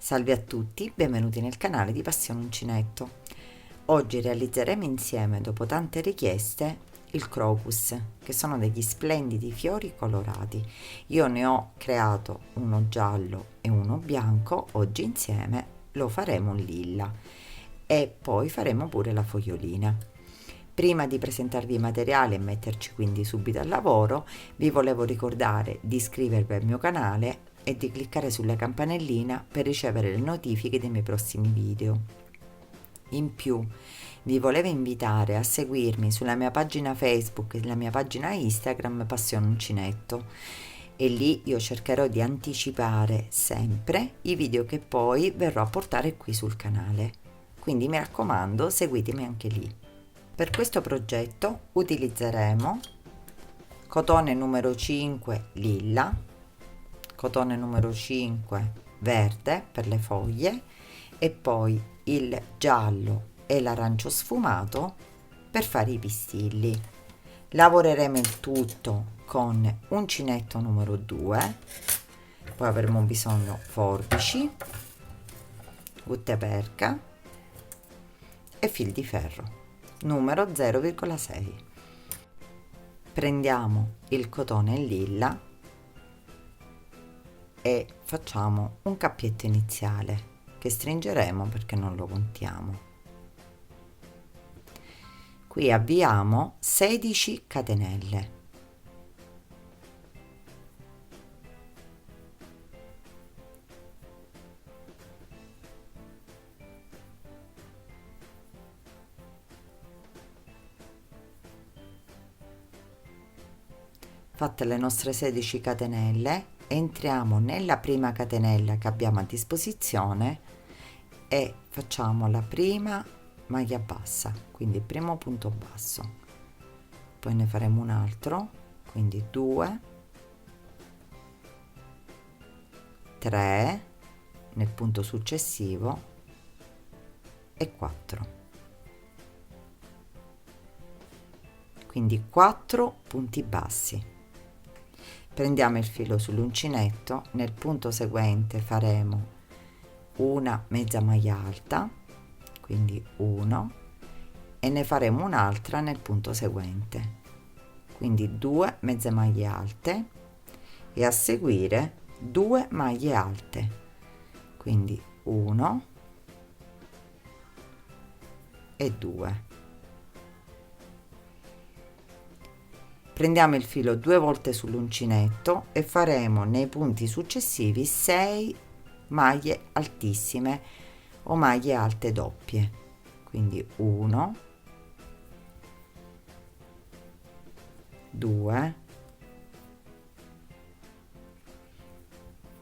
Salve a tutti, benvenuti nel canale di Passione Uncinetto. Oggi realizzeremo insieme, dopo tante richieste, il crocus, che sono degli splendidi fiori colorati. Io ne ho creato uno giallo e uno bianco, oggi insieme lo faremo un lilla e poi faremo pure la fogliolina. Prima di presentarvi i materiali e metterci quindi subito al lavoro, vi volevo ricordare di iscrivervi al mio canale e di cliccare sulla campanellina per ricevere le notifiche dei miei prossimi video. In più, vi volevo invitare a seguirmi sulla mia pagina Facebook e la mia pagina Instagram Passione Uncinetto, e lì io cercherò di anticipare sempre i video che poi verrò a portare qui sul canale. Quindi mi raccomando, seguitemi anche lì. Per questo progetto utilizzeremo cotone numero 5 lilla, cotone numero 5 verde per le foglie e poi il giallo e l'arancio sfumato per fare i pistilli. Lavoreremo il tutto con uncinetto numero 2, poi avremo bisogno forbici, guttaperca e fil di ferro numero 0,6. Prendiamo il cotone lilla e facciamo un cappietto iniziale che stringeremo perché non lo contiamo. Qui avviamo 16 catenelle. Fatte le nostre 16 catenelle, entriamo nella prima catenella che abbiamo a disposizione e facciamo la prima maglia bassa, quindi il primo punto basso, poi ne faremo un altro, quindi 2, 3 nel punto successivo e 4, quindi 4 punti bassi. Prendiamo il filo sull'uncinetto, nel punto seguente faremo una mezza maglia alta, quindi 1, e ne faremo un'altra nel punto seguente, quindi 2 mezze maglie alte e a seguire 2 maglie alte, quindi 1 e 2. Prendiamo il filo 2 volte sull'uncinetto e faremo nei punti successivi 6 maglie altissime o maglie alte doppie, quindi 1, 2,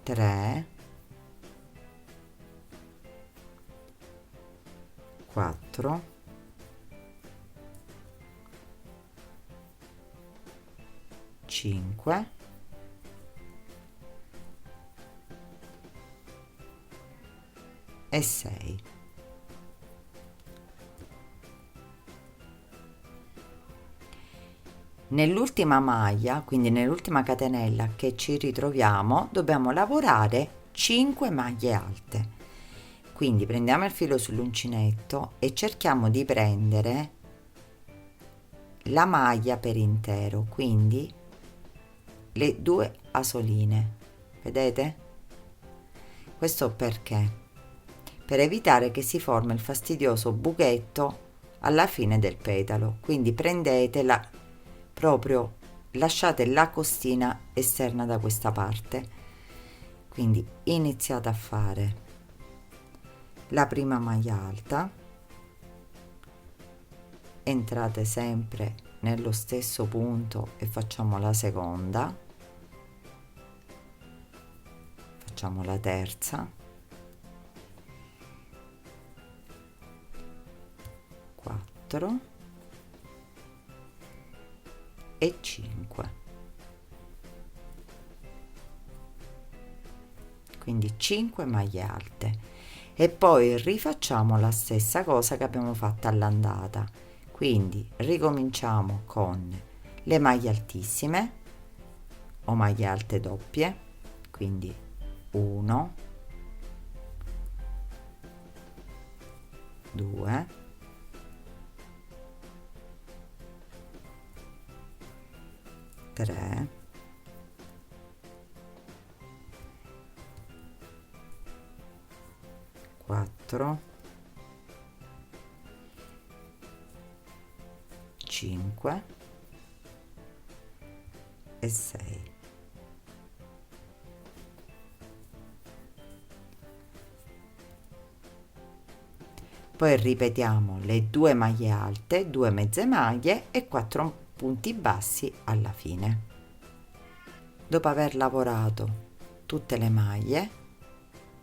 3, 4, 5 e 6. Nell'ultima maglia, quindi nell'ultima catenella che ci ritroviamo, dobbiamo lavorare 5 maglie alte. Quindi prendiamo il filo sull'uncinetto e cerchiamo di prendere la maglia per intero, quindi le 2 asoline, vedete? Questo perché? Per evitare che si formi il fastidioso buchetto alla fine del petalo, quindi prendetela proprio, lasciate la costina esterna da questa parte. Quindi iniziate a fare la prima maglia alta, entrate sempre nello stesso punto e facciamo la seconda, facciamo la terza, 4 e 5, quindi 5 maglie alte e poi rifacciamo la stessa cosa che abbiamo fatto all'andata, quindi ricominciamo con le maglie altissime o maglie alte doppie, quindi 1, 2, 3, 4, 5 e 6. Poi ripetiamo le 2 maglie alte, 2 mezze maglie e 4 punti bassi alla fine. Dopo aver lavorato tutte le maglie,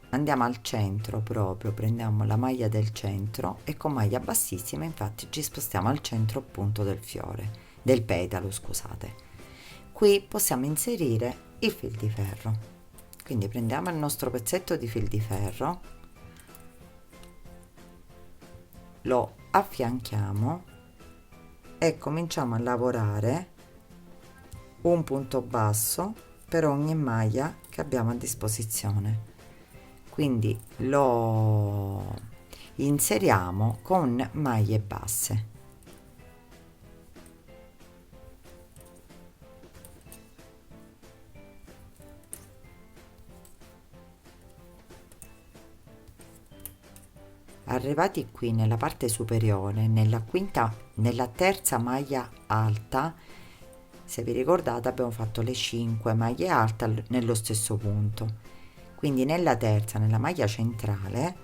andiamo al centro proprio, prendiamo la maglia del centro e con maglia bassissima infatti ci spostiamo al centro appunto del fiore, del petalo, scusate. Qui possiamo inserire il fil di ferro. Quindi prendiamo il nostro pezzetto di fil di ferro, lo affianchiamo e cominciamo a lavorare un punto basso per ogni maglia che abbiamo a disposizione. Quindi lo inseriamo con maglie basse. Arrivati qui nella parte superiore, nella terza maglia alta, se vi ricordate abbiamo fatto le 5 maglie alte nello stesso punto, quindi nella terza, nella maglia centrale,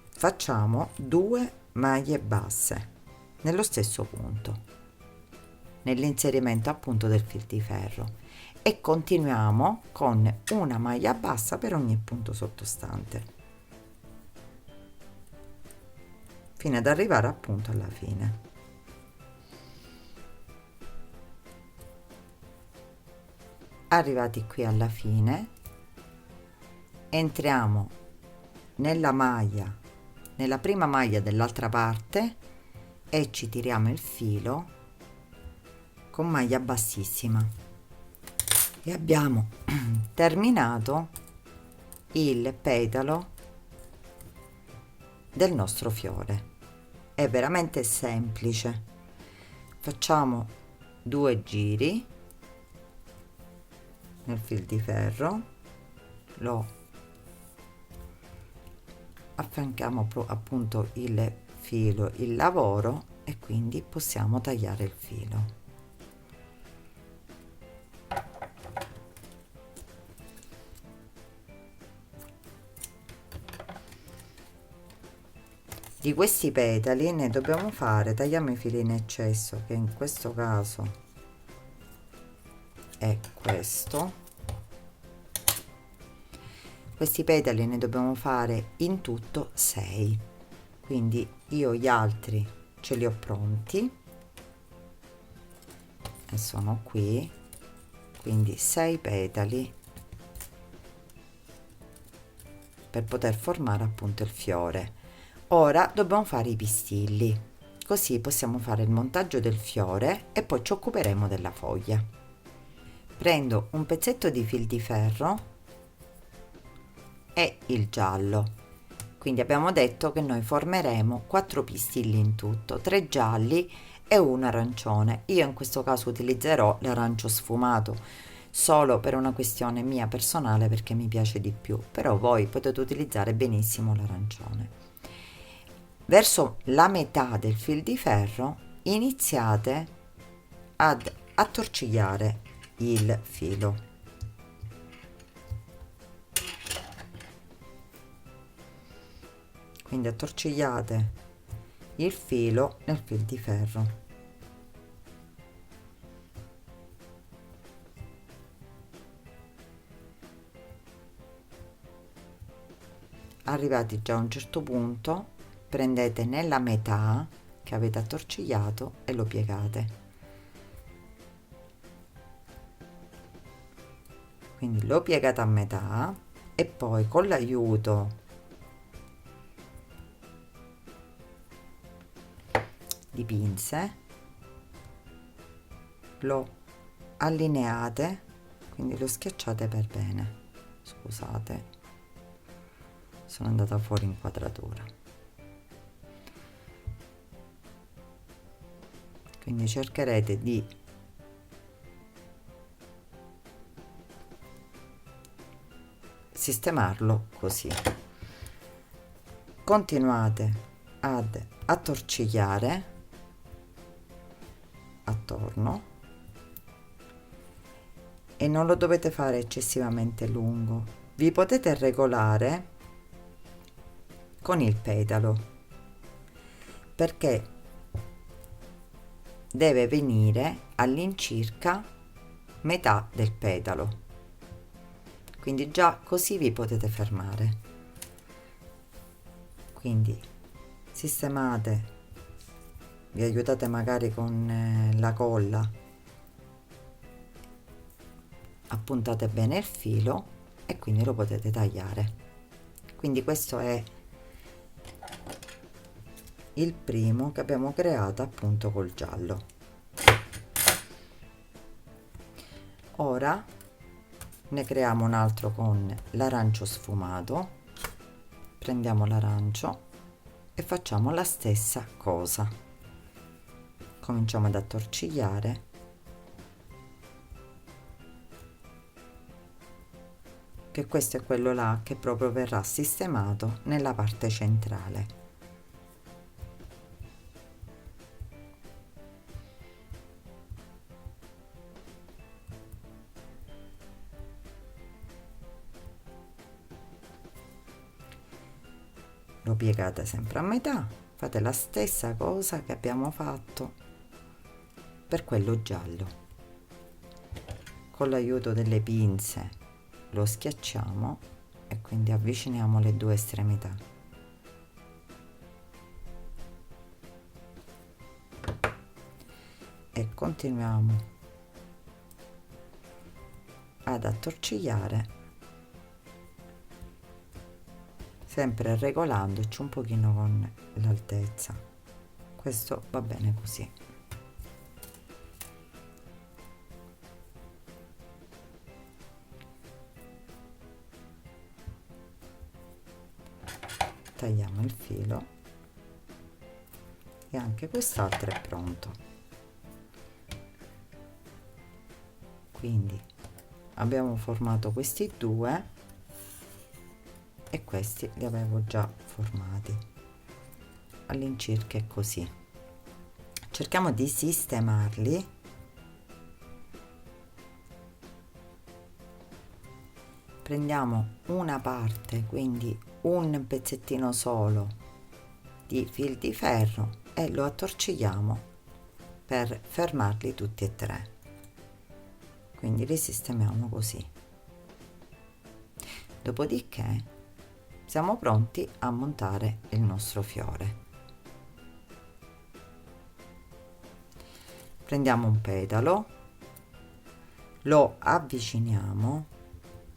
facciamo 2 maglie basse nello stesso punto, nell'inserimento appunto del fil di ferro, e continuiamo con una maglia bassa per ogni punto sottostante, fino ad arrivare appunto alla fine. Arrivati qui alla fine, entriamo nella prima maglia dell'altra parte e ci tiriamo il filo con maglia bassissima e abbiamo terminato il petalo del nostro fiore. È veramente semplice. Facciamo 2 giri nel fil di ferro, lo affianchiamo appunto il filo, il lavoro, e quindi possiamo tagliare il filo. Di questi petali ne dobbiamo fare, tagliamo i fili in eccesso, che in questo caso è questo. Questi petali ne dobbiamo fare in tutto 6, quindi io gli altri ce li ho pronti e sono qui, quindi 6 petali per poter formare appunto il fiore. Ora dobbiamo fare i pistilli, così possiamo fare il montaggio del fiore e poi ci occuperemo della foglia. Prendo un pezzetto di fil di ferro e il giallo, quindi abbiamo detto che noi formeremo 4 pistilli in tutto, 3 gialli e un arancione. Io in questo caso utilizzerò l'arancio sfumato solo per una questione mia personale, perché mi piace di più, però voi potete utilizzare benissimo l'arancione. Verso la metà del fil di ferro iniziate ad attorcigliare il filo. Quindi attorcigliate il filo nel fil di ferro. Arrivati già a un certo punto, prendete nella metà che avete attorcigliato e lo piegate. Quindi lo piegate a metà e poi con l'aiuto di pinze lo allineate, quindi lo schiacciate per bene. Scusate, sono andata fuori inquadratura. quindi cercherete di sistemarlo così. Continuate ad attorcigliare attorno e non lo dovete fare eccessivamente lungo. Vi potete regolare con il petalo, perché deve venire all'incirca metà del petalo, quindi già così vi potete fermare. Quindi sistemate, vi aiutate magari con la colla, appuntate bene il filo e quindi lo potete tagliare. Quindi questo è il primo che abbiamo creato appunto col giallo. Ora ne creiamo un altro con l'arancio sfumato. Prendiamo l'arancio e facciamo la stessa cosa. Cominciamo ad attorcigliare che questo è quello là che proprio verrà sistemato nella parte centrale. Lo piegate sempre a metà, fate la stessa cosa che abbiamo fatto per quello giallo. Con l'aiuto delle pinze lo schiacciamo e quindi avviciniamo le due estremità. E continuiamo ad attorcigliare, sempre regolandoci un pochino con l'altezza. Questo va bene così. Tagliamo il filo e anche quest'altro è pronto. Quindi abbiamo formato questi due e questi li avevo già formati. All'incirca è così. Cerchiamo di sistemarli prendiamo una parte, quindi un pezzettino solo di fil di ferro e lo attorcigliamo per fermarli tutti e tre, quindi li sistemiamo così. Dopodiché siamo pronti a montare il nostro fiore. Prendiamo un petalo, lo avviciniamo,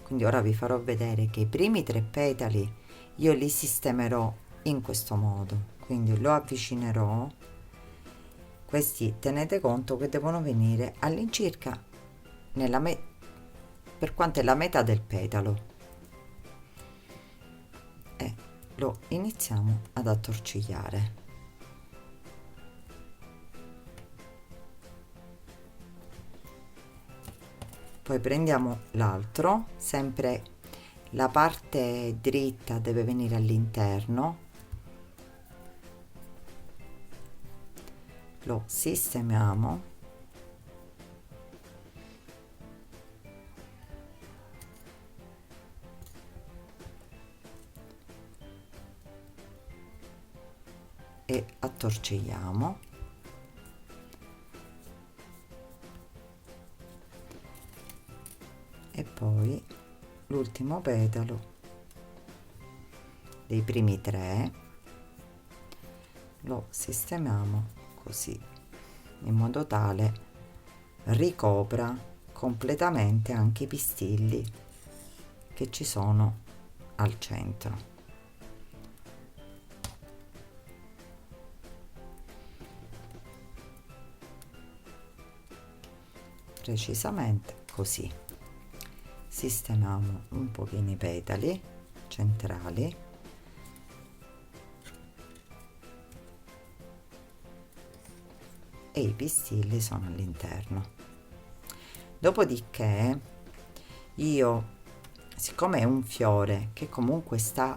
quindi ora vi farò vedere che i primi 3 petali io li sistemerò in questo modo, quindi lo avvicinerò. Questi tenete conto che devono venire all'incirca per quanto è la metà del petalo e lo iniziamo ad attorcigliare. Poi prendiamo l'altro, sempre la parte dritta deve venire all'interno, lo sistemiamo e attorcigliamo. E poi l'ultimo petalo dei primi 3 lo sistemiamo così, in modo tale ricopra completamente anche i pistilli che ci sono al centro. Precisamente così. Sistemiamo un pochino i petali centrali e i pistilli sono all'interno. Dopodiché io, siccome è un fiore che comunque sta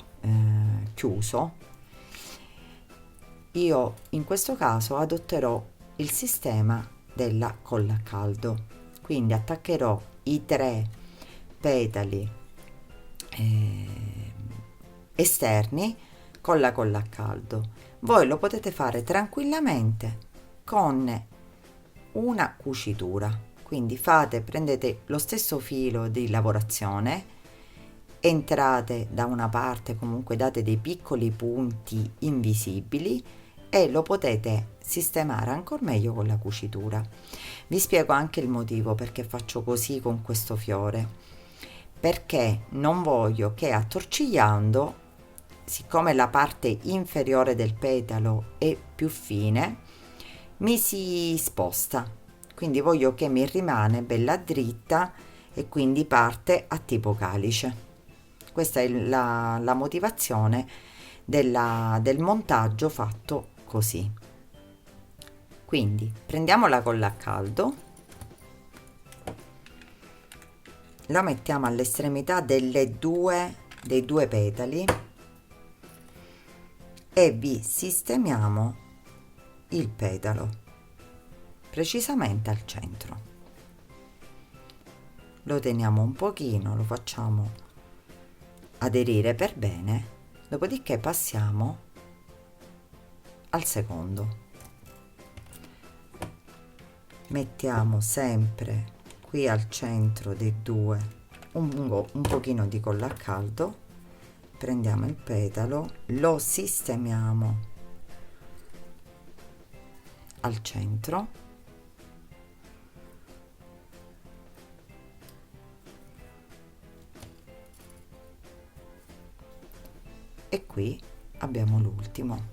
chiuso, io in questo caso adotterò il sistema della colla a caldo, quindi attaccherò i 3 petali esterni con la colla a caldo. Voi lo potete fare tranquillamente con una cucitura, quindi prendete lo stesso filo di lavorazione, entrate da una parte, comunque date dei piccoli punti invisibili e lo potete sistemare ancora meglio con la cucitura. Vi spiego anche il motivo perché faccio così con questo fiore, perché non voglio che attorcigliando, siccome la parte inferiore del petalo è più fine, mi si sposta, quindi voglio che mi rimane bella dritta e quindi parte a tipo calice. Questa è la motivazione del montaggio fatto così. Quindi prendiamo la colla a caldo, la mettiamo all'estremità dei due petali e vi sistemiamo il petalo precisamente al centro. Lo teniamo un pochino, lo facciamo aderire per bene, dopodiché passiamo al secondo. Mettiamo sempre qui al centro dei due un pochino di colla a caldo, prendiamo il petalo, lo sistemiamo al centro e qui abbiamo l'ultimo.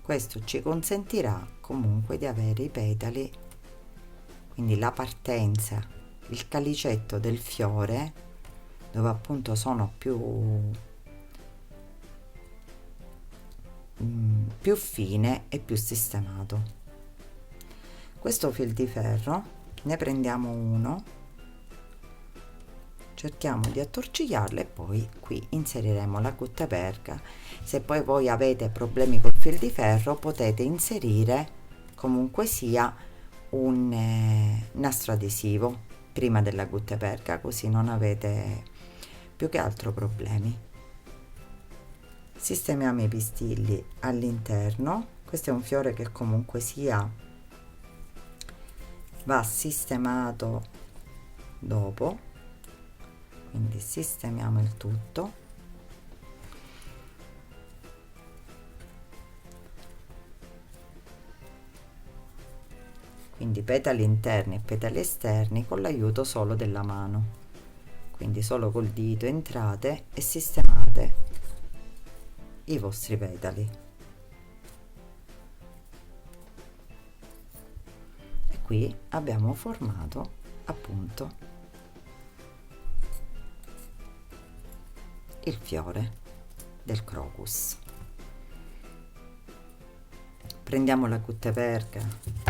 Questo ci consentirà comunque di avere i petali, quindi la partenza, il calicetto del fiore, dove appunto sono più fine e più sistemato. Questo fil di ferro ne prendiamo uno, cerchiamo di attorcigliarlo e poi qui inseriremo la guttaperca. Se poi voi avete problemi col fil di ferro potete inserire comunque sia un nastro adesivo prima della guttaperca, così non avete più che altro problemi. Sistemiamo i pistilli all'interno. Questo è un fiore che comunque sia va sistemato dopo, quindi sistemiamo il tutto. Quindi petali interni e petali esterni con l'aiuto solo della mano, quindi solo col dito entrate e sistemate i vostri petali. E qui abbiamo formato appunto il fiore del crocus. Prendiamo la guttaperca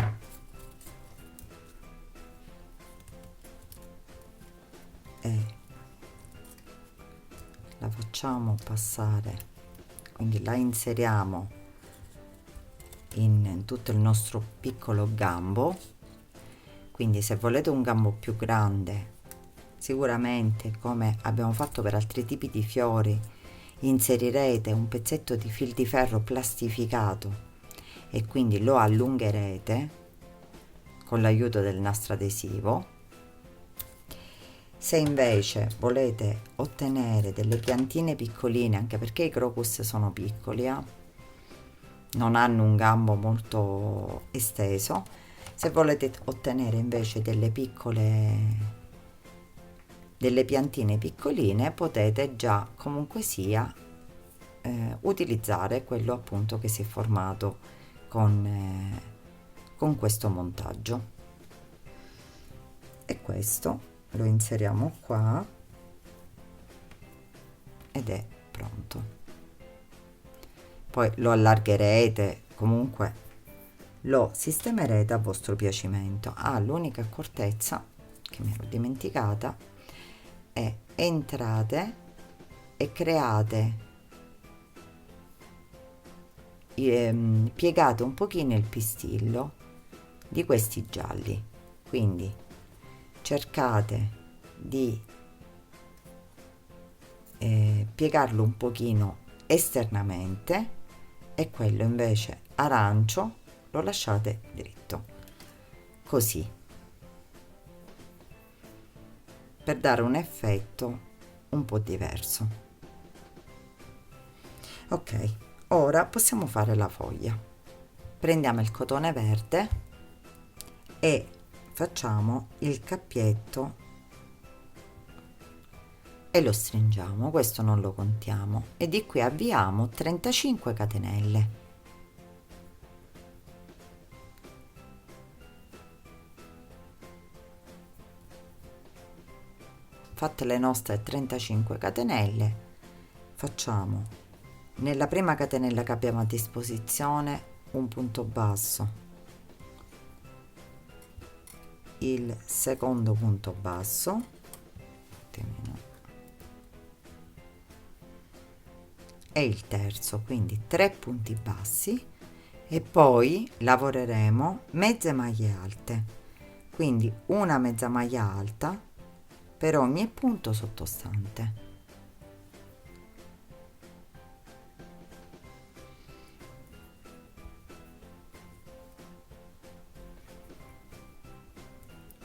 e la facciamo passare, quindi la inseriamo in tutto il nostro piccolo gambo. Quindi se volete un gambo più grande, sicuramente come abbiamo fatto per altri tipi di fiori, inserirete un pezzetto di fil di ferro plastificato e quindi lo allungherete con l'aiuto del nastro adesivo. Se invece volete ottenere delle piantine piccoline, anche perché i crocus sono piccoli, non hanno un gambo molto esteso, se volete ottenere invece delle piantine piccoline, potete già comunque sia utilizzare quello appunto che si è formato con questo montaggio. E questo lo inseriamo qua ed è pronto. Poi lo allargherete, comunque lo sistemerete a vostro piacimento. L'unica accortezza che mi ero dimenticata è: entrate e create, piegate un pochino il pistillo di questi gialli, quindi cercate di piegarlo un pochino esternamente, e quello invece arancio lo lasciate dritto, così, per dare un effetto un po' diverso. Ok, ora possiamo fare la foglia. Prendiamo il cotone verde e facciamo il cappietto e lo stringiamo, questo non lo contiamo, e di qui avviamo 35 catenelle. Fatte le nostre 35 catenelle, facciamo nella prima catenella che abbiamo a disposizione un punto basso, il secondo punto basso, e il terzo, quindi 3 punti bassi, e poi lavoreremo mezze maglie alte, quindi una mezza maglia alta per ogni punto sottostante.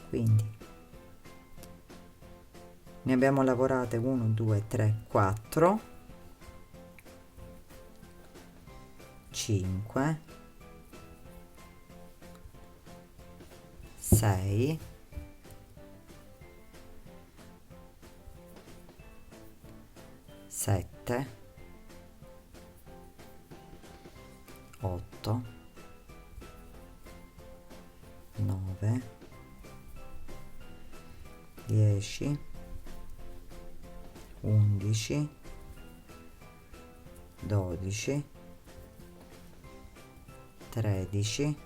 Quindi ne abbiamo lavorate 1 2 3 4 5 6 7 8 9 10 11 12 13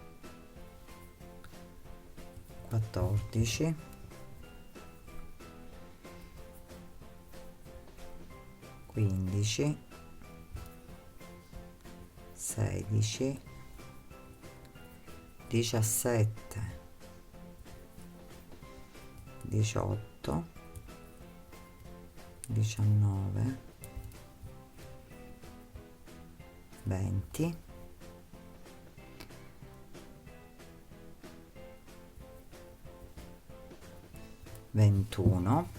14 15 16 17 18 19 20 21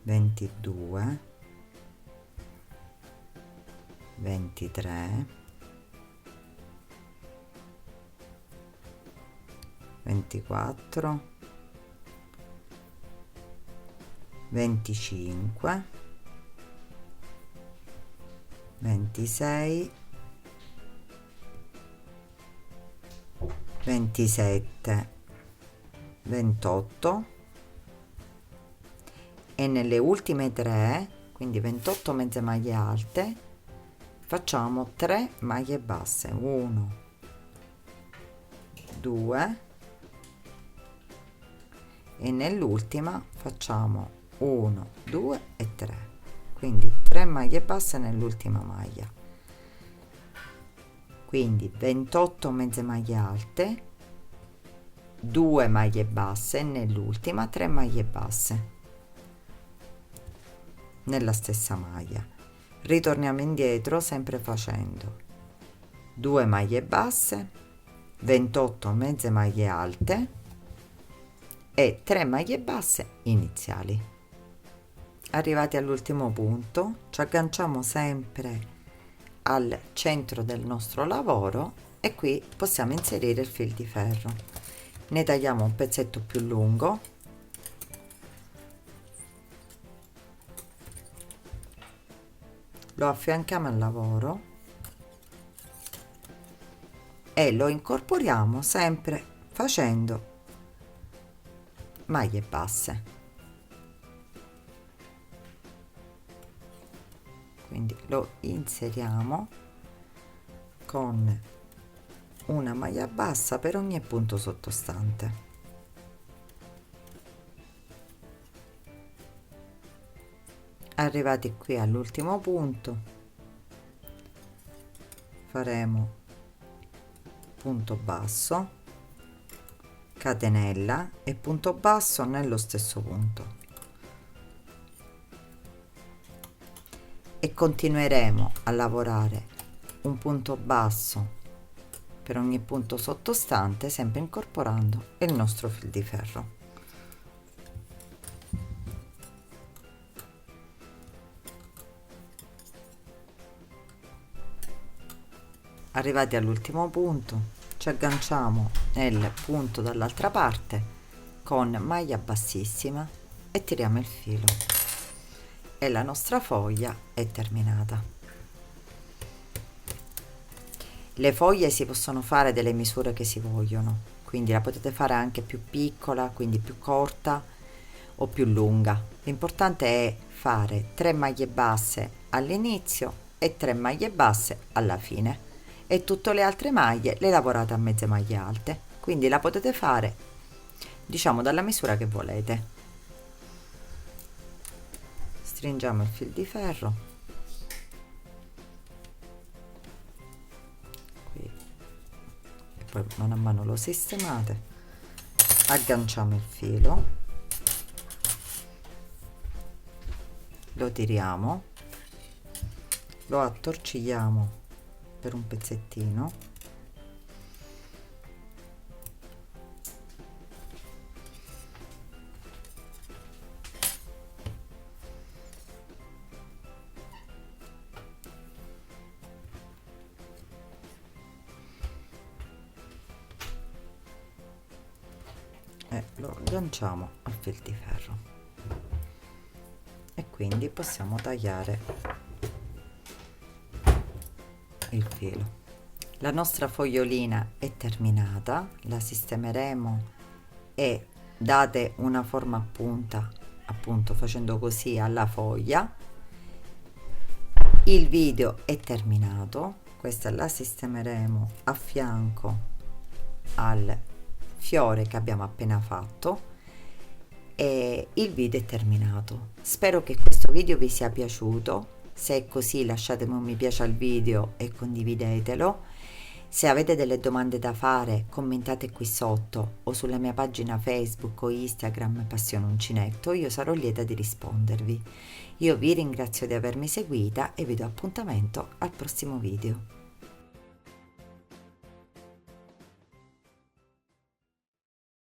22 23 24 25 26 27 28, e nelle ultime 3, quindi 28 mezze maglie alte, facciamo 3 maglie basse, 1 2, e nell'ultima facciamo 1 2 e 3, quindi 3 maglie basse nell'ultima maglia, quindi 28 mezze maglie alte, 2 maglie basse, e nell'ultima 3 maglie basse nella stessa maglia. Ritorniamo indietro sempre facendo 2 maglie basse, 28 mezze maglie alte e 3 maglie basse iniziali. Arrivati all'ultimo punto, ci agganciamo sempre al centro del nostro lavoro e qui possiamo inserire il fil di ferro. Ne tagliamo un pezzetto più lungo lo affianchiamo al lavoro e lo incorporiamo sempre facendo maglie basse. Quindi lo inseriamo con una maglia bassa per ogni punto sottostante. Arrivati qui all'ultimo punto, faremo punto basso, catenella e punto basso nello stesso punto, e continueremo a lavorare un punto basso per ogni punto sottostante, sempre incorporando il nostro fil di ferro. Arrivati all'ultimo punto, ci agganciamo nel punto dall'altra parte con maglia bassissima e tiriamo il filo e la nostra foglia è terminata. Le foglie si possono fare delle misure che si vogliono, quindi la potete fare anche più piccola, quindi più corta o più lunga. L'importante è fare 3 maglie basse all'inizio e 3 maglie basse alla fine, e tutte le altre maglie le lavorate a mezze maglie alte, quindi la potete fare diciamo dalla misura che volete. Stringiamo il fil di ferro qui e poi mano a mano lo sistemate, agganciamo il filo, lo tiriamo, lo attorcigliamo per un pezzettino e lo agganciamo al fil di ferro, e quindi possiamo tagliare il filo. La nostra fogliolina è terminata, la sistemeremo e date una forma a punta, appunto facendo così alla foglia. Il video è terminato, questa la sistemeremo a fianco al fiore che abbiamo appena fatto e il video è terminato. Spero che questo video vi sia piaciuto. Se è così, lasciatemi un mi piace al video e condividetelo. Se avete delle domande da fare, commentate qui sotto o sulla mia pagina Facebook o Instagram Passione Uncinetto, io sarò lieta di rispondervi. Io vi ringrazio di avermi seguita e vi do appuntamento al prossimo video.